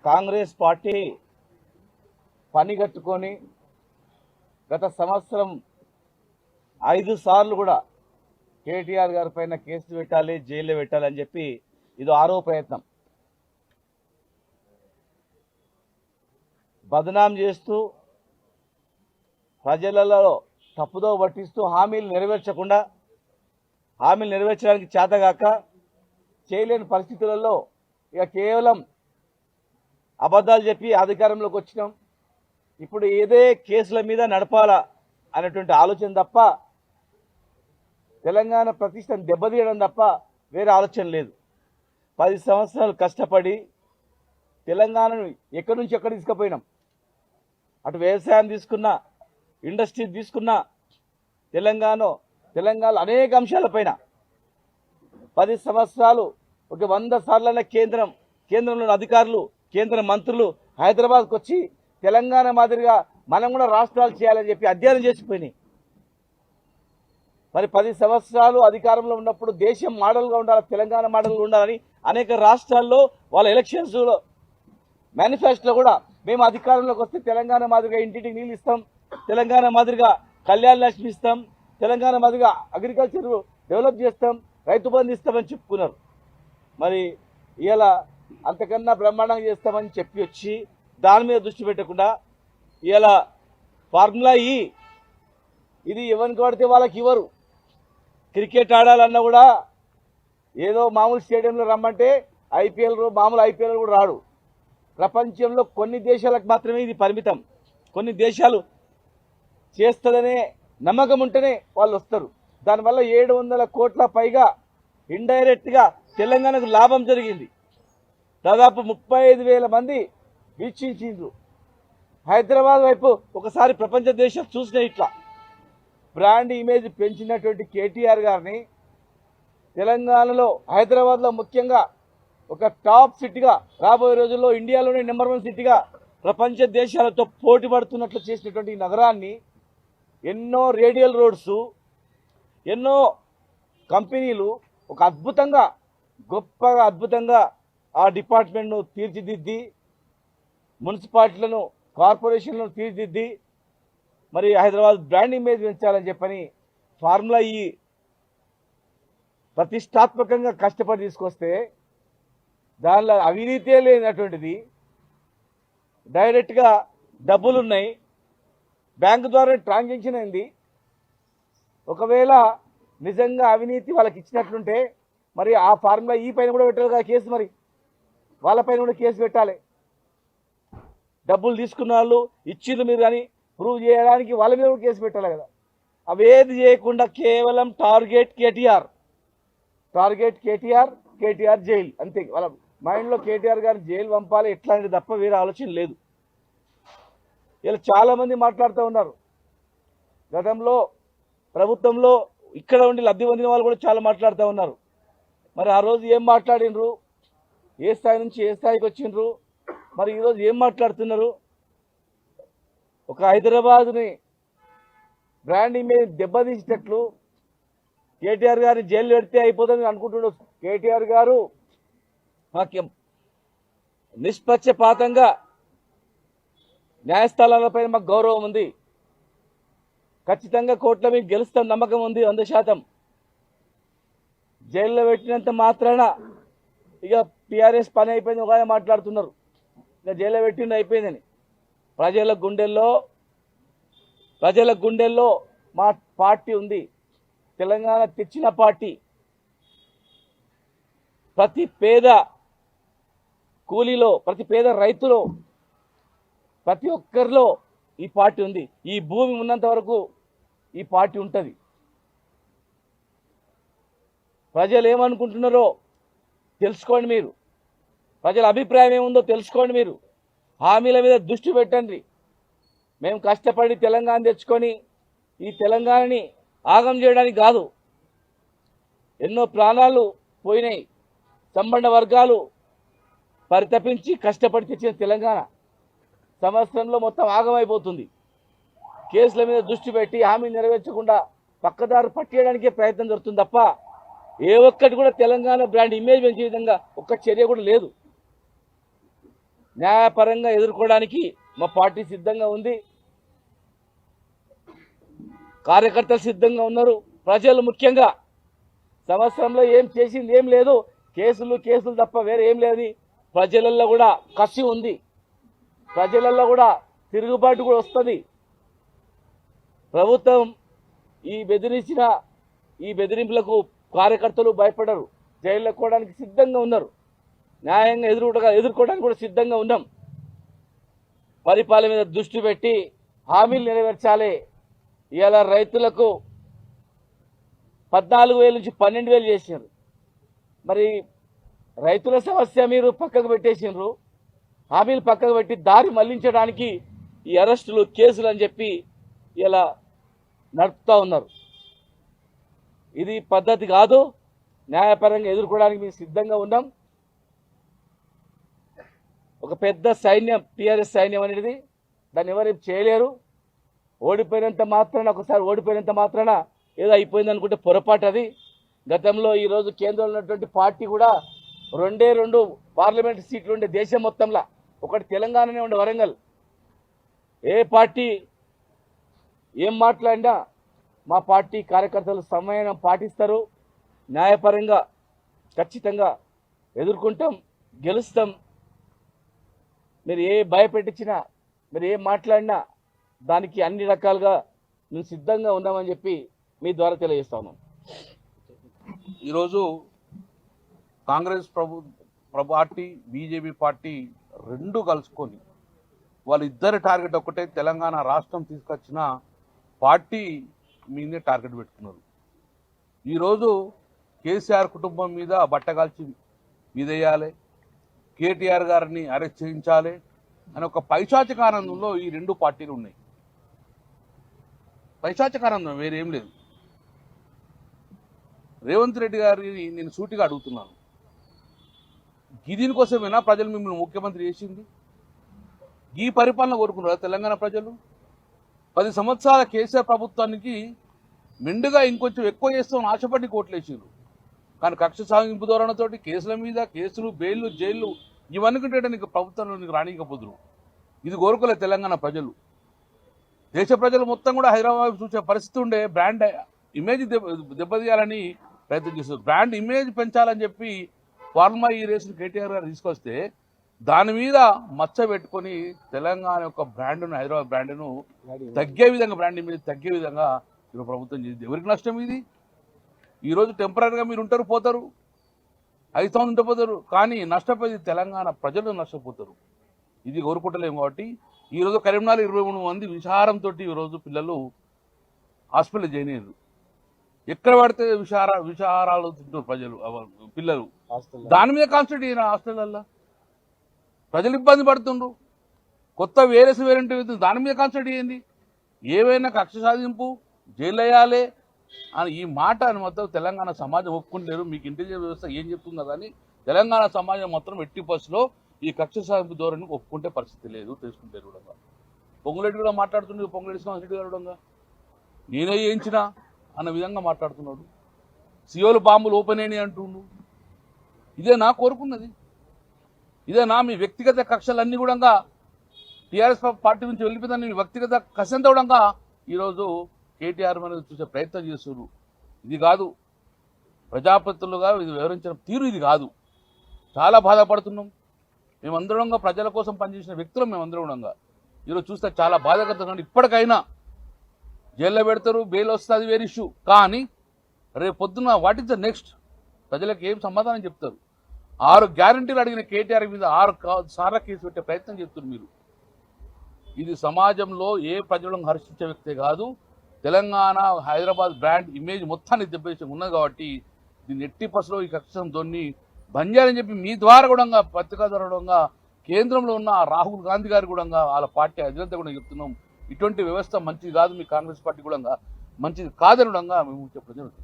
Congress party పనిగట్టుకొని గత సంవత్సరం 5 సార్లు కూడా కేటీఆర్ గారి పైన కేసు పెట్టాలి, జైల్లో పెట్టాలని చెప్పి ఇది 6వ ప్రయత్నం. బదనాం చేస్తూ ప్రజలలో తప్పుదో పట్టిస్తూ హామీలు నెరవేర్చడానికి చేతగాక చేయలేని పరిస్థితులలో ఇక కేవలం అబద్ధాలు చెప్పి అధికారంలోకి వచ్చినాం. ఇప్పుడు ఏదే కేసుల మీద నడపాలా అనేటువంటి ఆలోచన తప్ప, తెలంగాణ ప్రతిష్టను దెబ్బతీయడం తప్ప వేరే ఆలోచన లేదు. 10 సంవత్సరాలు కష్టపడి తెలంగాణను ఎక్కడి నుంచి ఎక్కడ తీసుకుపోయినాం. అటు వ్యవసాయం తీసుకున్నా, ఇండస్ట్రీ తీసుకున్నా, తెలంగాణలో అనేక అంశాలపైన 10 సంవత్సరాలు ఒక 100 సార్లైన కేంద్రంలోని అధికారులు, కేంద్ర మంత్రులు హైదరాబాద్కు వచ్చి తెలంగాణ మాదిరిగా మనం కూడా రాష్ట్రాలు చేయాలని చెప్పి అధ్యయనం చేసిపోయినాయి. మరి 10 సంవత్సరాలు అధికారంలో ఉన్నప్పుడు దేశం మోడల్గా ఉండాలి, తెలంగాణ మోడల్గా ఉండాలని అనేక రాష్ట్రాల్లో వాళ్ళ ఎలక్షన్స్లో మేనిఫెస్టోలో కూడా మేము అధికారంలోకి వస్తే తెలంగాణ మాదిరిగా ఇంటింటికి నీళ్ళు ఇస్తాం, తెలంగాణ మాదిరిగా కళ్యాణ లక్ష్మి ఇస్తాం, తెలంగాణ మాదిరిగా అగ్రికల్చర్ డెవలప్ చేస్తాం, రైతు బంధు ఇస్తామని చెప్పుకున్నారు. మరి ఇలా అంతకన్నా బ్రహ్మాండంగా చేస్తామని చెప్పి వచ్చి దాని మీద దృష్టి పెట్టకుండా ఇలా ఫార్ములా ఇది ఎవరికి పడితే వాళ్ళకి ఇవ్వరు. క్రికెట్ ఆడాలన్నా కూడా ఏదో మామూలు స్టేడియంలో రమ్మంటే మామూలు ఐపీఎల్ కూడా రాడు. ప్రపంచంలో కొన్ని దేశాలకు మాత్రమే ఇది పరిమితం. కొన్ని దేశాలు చేస్తుందనే నమ్మకం ఉంటేనే వాళ్ళు వస్తారు. దానివల్ల 700 కోట్ల పైగా ఇండైరెక్ట్గా తెలంగాణకు లాభం జరిగింది. దాదాపు 35,000 మంది వీక్షించిండ్రు. హైదరాబాద్ వైపు ఒకసారి ప్రపంచ దేశం చూసిన ఇట్లా బ్రాండ్ ఇమేజ్ పెంచినటువంటి కేటీఆర్ గారిని తెలంగాణలో, హైదరాబాద్లో ముఖ్యంగా ఒక టాప్ సిటీగా, రాబోయే రోజుల్లో ఇండియాలోనే నెంబర్ 1 సిటీగా ప్రపంచ దేశాలతో పోటీ పడుతున్నట్లు చేసినటువంటి ఈ నగరాన్ని ఎన్నో రేడియల్ రోడ్స్, ఎన్నో కంపెనీలు ఒక అద్భుతంగా ఆ డిపార్ట్మెంట్ను తీర్చిదిద్ది, మున్సిపాలిటీలను, కార్పొరేషన్లను తీర్చిదిద్ది మరి హైదరాబాద్ బ్రాండ్ ఇమేజ్ పెంచాలని చెప్పని ఫార్ములా ప్రతిష్టాత్మకంగా కష్టపడి తీసుకొస్తే దానిలో అవినీతే లేనటువంటిది, డైరెక్ట్గా డబ్బులున్నాయి, బ్యాంకు ద్వారా ట్రాన్సాక్షన్ అయింది. ఒకవేళ నిజంగా అవినీతి వాళ్ళకి ఇచ్చినట్లుంటే మరి ఆ ఫార్ములా పైన కూడా పెట్టాలి కదా కేసు. మరి వాళ్ళపైన కూడా కేసు పెట్టాలి. డబ్బులు తీసుకున్న వాళ్ళు ఇచ్చింది మీరు కానీ ప్రూవ్ చేయడానికి వాళ్ళ మీద కూడా కేసు పెట్టాలి కదా. అవేది చేయకుండా కేవలం టార్గెట్ కేటీఆర్ జైలు అంతే. వాళ్ళ మైండ్లో కేటీఆర్ గారు జైలు పంపాలి ఎట్లాంటిది తప్ప వేరే ఆలోచన లేదు. ఇలా చాలామంది మాట్లాడుతూ ఉన్నారు. గతంలో ప్రభుత్వంలో ఇక్కడ ఉండి లబ్ధి పొందిన వాళ్ళు కూడా చాలా మాట్లాడుతూ ఉన్నారు. మరి ఆ రోజు ఏం మాట్లాడినరు, ఏ స్థాయి నుంచి ఏ స్థాయికి వచ్చిండ్రు, మరి ఈరోజు ఏం మాట్లాడుతున్నారు? ఒక హైదరాబాద్ని బ్రాండ్ ఇమేజ్ దెబ్బతీసేటట్లు కేటీఆర్ గారిని జైలు పెడితే అయిపోతుంది అనుకుంటున్నారు. కేటీఆర్ గారు మాకు నిష్పక్షపాతంగా న్యాయస్థానాలపై మాకు గౌరవం ఉంది, ఖచ్చితంగా కోర్టులో మీకు గెలుస్తాం నమ్మకం ఉంది 100%. జైల్లో పెట్టినంత మాత్రాన ఇక టీఆర్ఎస్ పని అయిపోయింది ఒక మాట్లాడుతున్నారు. ఇక జైల్లో పెట్టింది అయిపోయిందని. ప్రజల గుండెల్లో మా పార్టీ ఉంది, తెలంగాణ తెచ్చిన పార్టీ. ప్రతి పేద కూలీలో, ప్రతి పేద రైతులో, ప్రతి ఒక్కరిలో ఈ పార్టీ ఉంది. ఈ భూమి ఉన్నంత వరకు ఈ పార్టీ ఉంటుంది. ప్రజలు ఏమనుకుంటున్నారో తెలుసుకోండి. మీరు ప్రజల అభిప్రాయం ఏముందో తెలుసుకోండి. మీరు హామీల మీద దృష్టి పెట్టండి. మేము కష్టపడి తెలంగాణ తెచ్చుకొని ఈ తెలంగాణని ఆగం చేయడానికి కాదు. ఎన్నో ప్రాణాలు పోయినాయి, సంబంధ వర్గాలు పరితపించి కష్టపడి తెచ్చిన తెలంగాణ సంవత్సరంలో మొత్తం ఆగమైపోతుంది. కేసుల మీద దృష్టి పెట్టి హామీ నెరవేర్చకుండా పక్కదారు పట్టేయడానికే ప్రయత్నం జరుగుతుంది తప్ప ఏ ఒక్కటి కూడా తెలంగాణ బ్రాండ్ ఇమేజ్ పెంచే విధంగా ఒక్క చర్య కూడా లేదు. న్యాయపరంగా ఎదుర్కోవడానికి మా పార్టీ సిద్ధంగా ఉంది, కార్యకర్తలు సిద్ధంగా ఉన్నారు. ప్రజలు ముఖ్యంగా సంవత్సరంలో ఏం చేసింది ఏం లేదు, కేసులు తప్ప వేరే ఏం లేదు. ప్రజలలో కూడా కసి ఉంది, ప్రజలలో కూడా తిరుగుబాటు కూడా వస్తుంది. ప్రభుత్వం ఈ బెదిరింపులకు కార్యకర్తలు భయపడరు, జైల్లో కోవడానికి సిద్ధంగా ఉన్నారు, న్యాయంగా ఎదుర్కోవడానికి కూడా సిద్ధంగా ఉన్నాం. పరిపాలన మీద దృష్టి పెట్టి హామీలు నెరవేర్చాలి. ఇవాళ రైతులకు 14,000 నుంచి 12,000 చేసినారు. మరి రైతుల సమస్య మీరు పక్కకు పెట్టేసినారు, హామీలు పక్కకు పెట్టి దారి మళ్లించడానికి ఈ అరెస్టులు కేసులు అని చెప్పి ఇలా నడుపుతూ ఉన్నారు. ఇది పద్ధతి కాదు. న్యాయపరంగా ఎదుర్కోవడానికి మేము సిద్ధంగా ఉన్నాం. ఒక పెద్ద సైన్యం టీఆర్ఎస్ సైన్యం అనేది, దాన్ని ఎవరేం చేయలేరు. ఒకసారి ఓడిపోయినంత మాత్రాన ఏదో అయిపోయింది అనుకుంటే పొరపాటు అది. గతంలో ఈరోజు కేంద్రంలో ఉన్నటువంటి పార్టీ కూడా 2 పార్లమెంట్ సీట్లు ఉండే దేశం మొత్తంలో, ఒకటి తెలంగాణనే ఉండే వరంగల్. ఏ పార్టీ ఏం మాట్లాడినా మా పార్టీ కార్యకర్తలు సమయం పాటిస్తారు. న్యాయపరంగా ఖచ్చితంగా ఎదుర్కొంటాం, గెలుస్తాం. మీరు ఏ భయపెట్టించినా, మీరు ఏం మాట్లాడినా దానికి అన్ని రకాలుగా మేము సిద్ధంగా ఉన్నామని చెప్పి మీ ద్వారా తెలియజేస్తా ఉన్నాం. ఈరోజు కాంగ్రెస్ పార్టీ, బీజేపీ పార్టీ రెండు కలుసుకొని వాళ్ళిద్దరి టార్గెట్ ఒక్కటే, తెలంగాణ రాష్ట్రం తీసుకొచ్చిన పార్టీ మీదే టార్గెట్ పెట్టుకున్నారు. ఈరోజు కేసీఆర్ కుటుంబం మీద బట్టగాల్చి మీదేయాలి, కేటీఆర్ గారిని అరెస్ట్ చేయించాలి అని ఒక పైశాచిక ఆనందంలో ఈ రెండు పార్టీలు ఉన్నాయి. పైశాచిక ఆనందం వేరేం లేదు. రేవంత్ రెడ్డి గారిని నేను సూటిగా అడుగుతున్నాను, దీనికోసమేనా ప్రజలు మిమ్మల్ని ముఖ్యమంత్రి చేసింది? ఈ పరిపాలన కోరుకున్నారా తెలంగాణ ప్రజలు? 10 సంవత్సరాల కేసీఆర్ ప్రభుత్వానికి మెండుగా ఇంకొంచెం ఎక్కువ చేస్తామని ఆశపడి కోట్లేసారు. కానీ కక్ష సాగింపు ధోరణితోటి కేసుల మీద కేసులు, బెయిల్లు, జైళ్ళు ఇవన్నీ నీకు ప్రభుత్వంలో నీకు రానికపోదురు. ఇది కోరుకోలేదు తెలంగాణ ప్రజలు. దేశ ప్రజలు మొత్తం కూడా హైదరాబాద్ చూసే పరిస్థితి ఉండే, బ్రాండ్ ఇమేజ్ దెబ్బతీయాలని ప్రయత్నం చేస్తారు. బ్రాండ్ ఇమేజ్ పెంచాలని చెప్పి ఫార్మా ఈ రేసును కేటీఆర్ గారు తీసుకొస్తే దాని మీద మచ్చ పెట్టుకొని తెలంగాణ యొక్క బ్రాండ్ను, హైదరాబాద్ బ్రాండ్ను తగ్గే విధంగా, బ్రాండ్ ఇమేజ్ తగ్గే విధంగా ఈరోజు ప్రభుత్వం చేసింది. ఎవరికి నష్టం ఇది? ఈరోజు టెంపరీగా మీరు ఉంటారు, పోతారు, 5 సంవత్సరాలు ఉంటే పోతారు, కానీ నష్టపోయేది తెలంగాణ ప్రజలు నష్టపోతారు. ఇది కోరుకుంటలేము. కాబట్టి ఈరోజు కరీంనగర్ 23 మంది విషారంతో ఈరోజు పిల్లలు హాస్పిటల్ జాయిన్ అయ్యారు. ఎక్కడ పడితే విషారాలు తింటారు ప్రజలు, పిల్లలు. దాని మీద కాన్సన్ట్రేట్ అయిన హాస్టల్లో ప్రజలు ఇబ్బంది పడుతుండ్రు. కొత్త వేరియస్ వేరియంట్ దాని మీద కాన్సన్ట్రేట్ చేయండి. ఏవైనా కక్ష సాధింపు, జైలు వేయాలి అని ఈ మాట అని మొత్తం తెలంగాణ సమాజం ఒప్పుకుంటారు. మీకు ఇంటెలిజెన్స్ వ్యవస్థ ఏం చెప్తుందో కానీ తెలంగాణ సమాజం మొత్తం ఎట్టి బస్సులో ఈ కక్ష సాధింపు ధోరణిని ఒప్పుకుంటే పరిస్థితి లేదు, తెలుసుకుంటారు కూడా. పొంగులేటి కూడా మాట్లాడుతుండే, పొంగులేటి శ్రీనివాసరెడ్డి గారు కూడా నేనే చేయించిన అన్న విధంగా మాట్లాడుతున్నాడు. సియోలు బాంబులు ఓపెన్ అయినాయి అంటుండు. ఇదే నా కోరుకున్నది, ఇదే నా మీ వ్యక్తిగత కక్షలన్నీ కూడా టీఆర్ఎస్ పార్టీ నుంచి వెళ్ళిపోయిందని మీ వ్యక్తిగత కసంతా కూడా ఈరోజు కేటీఆర్ మీద చూసే ప్రయత్నం చేస్తున్నారు. ఇది కాదు, ప్రజాప్రతినిధులుగా ఇది వివరించిన తీరు ఇది కాదు. చాలా బాధపడుతున్నాం. మేమందరం ప్రజల కోసం పనిచేసిన వ్యక్తులు మేమందరం ఈరోజు చూస్తే చాలా బాధాకరంగా. ఇప్పటికైనా జైల్లో పెడతారు, బెయిల్ వస్తుంది, వేరే ఇష్యూ. కానీ రేపు పొద్దున్న వాట్ ఈస్ ద నెక్స్ట్? ప్రజలకు ఏం సమాధానం చెప్తారు? 6 గ్యారంటీలు అడిగిన కేటీఆర్ మీద 6 సార్లు కేసు పెట్టే ప్రయత్నం చేస్తున్నారు మీరు. ఇది సమాజంలో ఏ ప్రజలను హర్షించే వ్యక్తే కాదు. తెలంగాణ, హైదరాబాద్ బ్రాండ్ ఇమేజ్ మొత్తాన్ని దెబ్బతీసి ఉన్నది. కాబట్టి దీన్ని ఎట్టి పసులో ఈ కక్షం దొన్ని బంద్ చేయాలని చెప్పి మీ ద్వారా కూడా పత్రికా ద్వారా కేంద్రంలో ఉన్న రాహుల్ గాంధీ గారు కూడా వాళ్ళ పార్టీ అధినేత కూడా చెప్తున్నాం. ఇటువంటి వ్యవస్థ మంచిది కాదు, మీ కాంగ్రెస్ పార్టీ కూడా మంచిది కాదని మేము చెప్పడం జరుగుతుంది.